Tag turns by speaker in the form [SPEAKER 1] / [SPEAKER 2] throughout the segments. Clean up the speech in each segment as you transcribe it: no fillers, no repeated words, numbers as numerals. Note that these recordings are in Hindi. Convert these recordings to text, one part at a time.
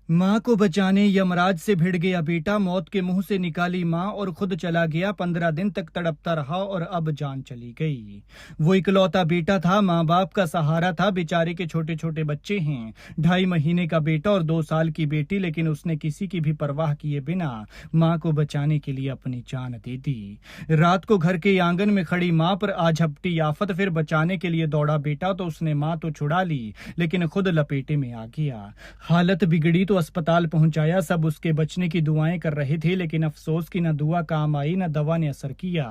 [SPEAKER 1] मां को बचाने यमराज से भिड़ गया बेटा, मौत के मुंह से निकाली मां और खुद चला गया। 15 दिन तक तड़पता रहा और अब जान चली गई। वो इकलौता बेटा था, माँ बाप का सहारा था। बेचारे के छोटे छोटे बच्चे हैं, 2.5 महीने का बेटा और 2 साल की बेटी, लेकिन उसने किसी की भी परवाह किए बिना माँ को बचाने के लिए अपनी जान दे दी। रात को घर के आंगन में खड़ी माँ पर आ झपटी आफत, फिर बचाने के लिए दौड़ा बेटा तो उसने माँ तो छुड़ा ली लेकिन खुद लपेटे में आ गया। हालत बिगड़ी तो अस्पताल पहुंचाया। सब उसके बचने की दुआएं कर रहे थे, लेकिन अफसोस की न दुआ काम आई न दवा ने असर किया।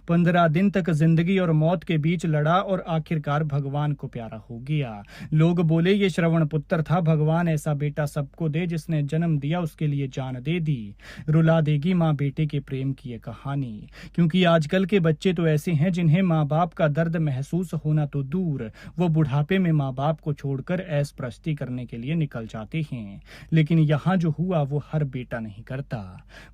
[SPEAKER 1] 15 दिन तक जिंदगी और मौत के बीच लड़ा और आखिरकार भगवान को प्यारा हो गया। लोग बोले ये श्रवण पुत्र था, भगवान ऐसा बेटा सबको दे, जिसने जन्म दिया उसके लिए जान दे दी। रुला देगी माँ बेटे के प्रेम की ये कहानी, क्योंकि आजकल के बच्चे तो ऐसे हैं जिन्हें माँ बाप का दर्द महसूस होना तो दूर, वो बुढ़ापे में माँ बाप को छोड़कर ऐश प्रस्ती करने के लिए निकल जाते हैं। लेकिन यहाँ जो हुआ वो हर बेटा नहीं करता।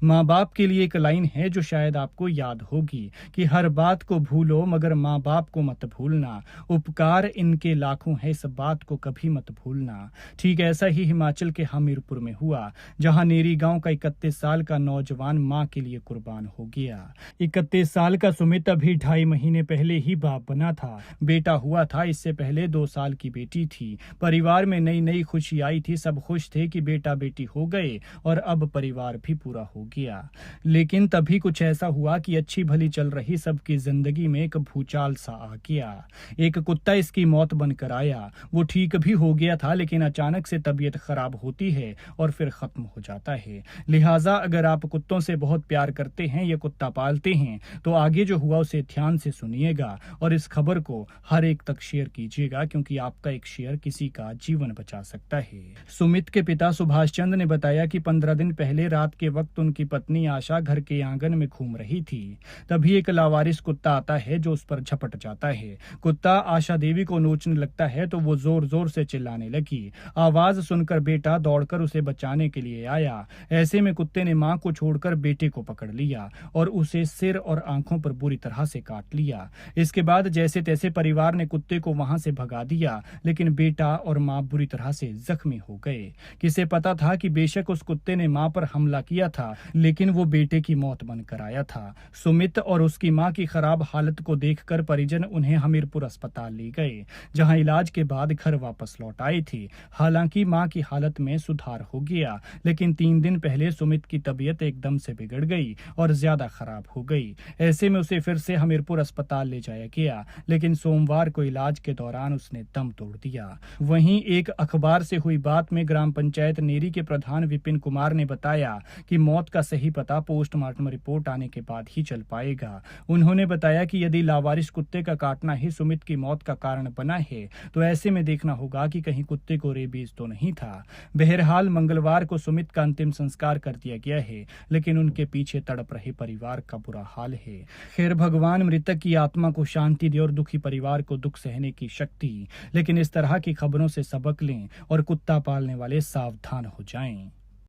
[SPEAKER 1] माँ बाप के लिए एक लाइन है जो शायद आपको याद होगी कि हर बात को भूलो मगर माँ बाप को मत भूलना, उपकार इनके लाखों है, इस बात को कभी मत भूलना। ठीक ऐसा ही हिमाचल के हमीरपुर में हुआ, जहाँ नेरी गांव का 31 साल का नौजवान माँ के लिए कुर्बान हो गया। 31 साल का सुमित अभी 2.5 महीने पहले ही बाप बना था। बेटा हुआ था, इससे पहले 2 साल की बेटी थी। परिवार में नई नई खुशी आई थी, सब खुश थे कि बेटा बेटी हो गए और अब परिवार भी पूरा हो गया। लेकिन तभी कुछ ऐसा हुआ कि अच्छी भली चल रही सबकी जिंदगी में एक भूचाल सा आ गया। एक कुत्ता इसकी मौत बनकर आया। वो ठीक भी हो गया था, लेकिन अचानक से तबीयत खराब होती है और फिर खत्म हो जाता है। लिहाजा अगर आप कुत्तों से बहुत प्यार करते हैं, ये कुत्ता पालते हैं, तो आगे जो हुआ उसे ध्यान से सुनिएगा और इस खबर को हर एक तक शेयर कीजिएगा, क्योंकि आपका एक शेयर किसी का जीवन बचा सकता है। सुमित के पिता सुभाष चंद ने बताया कि 15 दिन पहले रात के वक्त उनकी पत्नी आशा घर के आंगन में घूम रही थी। तभी एक लावारिस कुत्ता आता है जो उस पर झपट जाता है। कुत्ता आशा देवी को नोचने लगता है तो वो जोर जोर से चिल्लाने लगी। आवाज सुनकर बेटा दौड़कर उसे बचाने के लिए आया। ऐसे में कुत्ते ने मां को छोड़कर बेटे को पकड़ लिया और उसे सिर और आंखों पर बुरी तरह से काट लिया। इसके बाद जैसे तैसे परिवार ने कुत्ते को वहां से भगा दिया, लेकिन बेटा और मां बुरी तरह से जख्मी हो गए। किसे पता था कि बेशक उस कुत्ते ने मां पर हमला किया था, लेकिन वो बेटे की मौत बनकर आया था। सुमित और उसकी मां की खराब हालत को देखकर परिजन उन्हें हमीरपुर अस्पताल ले गए, जहां इलाज के बाद घर वापस लौट आए थे। हालांकि मां की हालत में सुधार हो गया, लेकिन 3 दिन पहले सुमित की तबीयत एकदम से बिगड़ गई और ज्यादा खराब हो गई। ऐसे में उसे फिर से हमीरपुर अस्पताल ले जाया गया, लेकिन सोमवार को इलाज के दौरान उसने दम तोड़ दिया। वहीं एक अखबार से हुई बात में ग्राम पंचायत नेरी के प्रधान विपिन कुमार ने बताया कि मौत का सही पता पोस्टमार्टम रिपोर्ट आने के बाद ही चल पाएगा। उन्होंने बताया कि यदि लावारिस कुत्ते का काटना ही सुमित की मौत का कारण बना है, तो ऐसे में देखना होगा कि कहीं कुत्ते को रेबीज तो नहीं था। बहरहाल मंगलवार को सुमित का अंतिम संस्कार कर दिया गया है, लेकिन उनके पीछे तड़प रहे परिवार का बुरा हाल है। खैर, भगवान मृतक की आत्मा को शांति दे और दुखी परिवार को दुख सहने की शक्ति। लेकिन इस तरह की खबरों से सबक लें और कुत्ता पालने वाले सावधान हो जाएं।